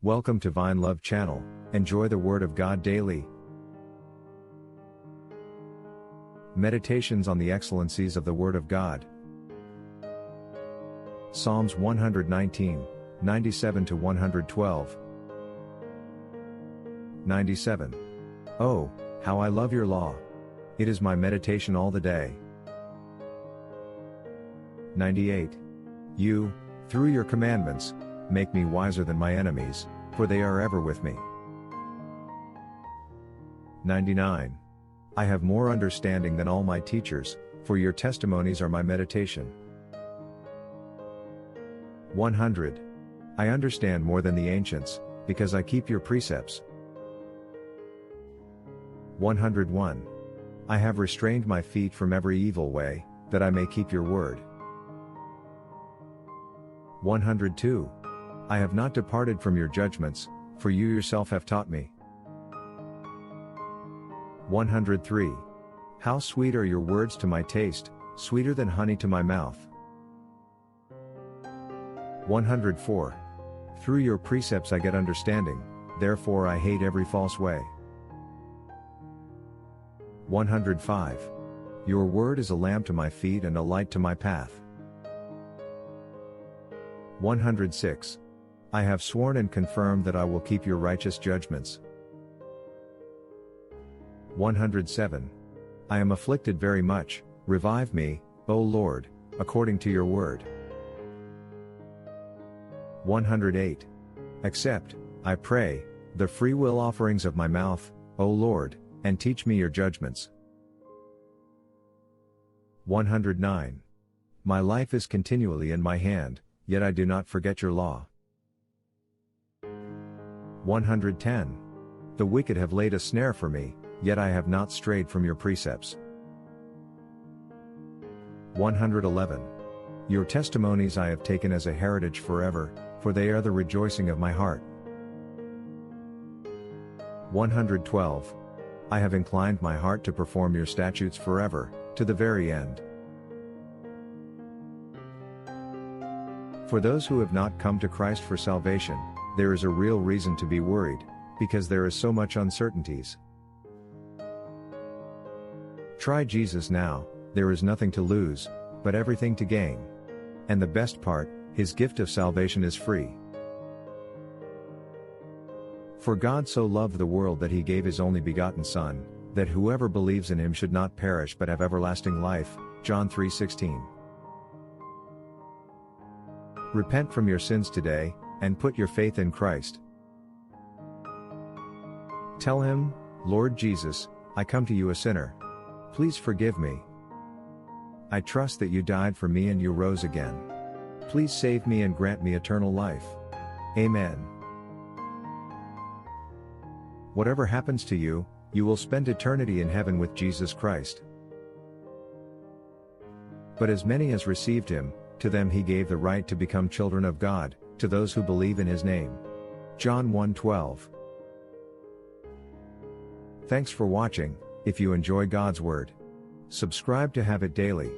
Welcome to Vine Love Channel. Enjoy the Word of God daily. Meditations on the excellencies of the Word of God. Psalms 119, 97 to 112. 97. Oh, how I love your law! It is my meditation all the day. 98. You, through your commandments, make me wiser than my enemies, for they are ever with me. 99. I have more understanding than all my teachers, for your testimonies are my meditation. 100. I understand more than the ancients, because I keep your precepts. 101. I have restrained my feet from every evil way, that I may keep your word. 102. I have not departed from your judgments, for you yourself have taught me. 103. How sweet are your words to my taste, sweeter than honey to my mouth. 104. Through your precepts I get understanding, therefore I hate every false way. 105. Your word is a lamp to my feet and a light to my path. 106. I have sworn and confirmed that I will keep your righteous judgments. 107. I am afflicted very much, revive me, O Lord, according to your word. 108. Accept, I pray, the free will offerings of my mouth, O Lord, and teach me your judgments. 109. My life is continually in my hand, yet I do not forget your law. 110. The wicked have laid a snare for me, yet I have not strayed from your precepts. 111. Your testimonies I have taken as a heritage forever, for they are the rejoicing of my heart. 112. I have inclined my heart to perform your statutes forever, to the very end. For those who have not come to Christ for salvation, there is a real reason to be worried, because there is so much uncertainties. Try Jesus now, there is nothing to lose, but everything to gain. And the best part, His gift of salvation is free. For God so loved the world that He gave His only begotten Son, that whoever believes in Him should not perish but have everlasting life. John 3:16. Repent from your sins today, and put your faith in Christ. Tell Him, Lord Jesus, I come to you a sinner. Please forgive me. I trust that you died for me and you rose again. Please save me and grant me eternal life. Amen. Whatever happens to you, you will spend eternity in heaven with Jesus Christ. But as many as received Him, to them He gave the right to become children of God, to those who believe in His name. John 1:12. Thanks for watching. If you enjoy God's Word, subscribe to have it daily.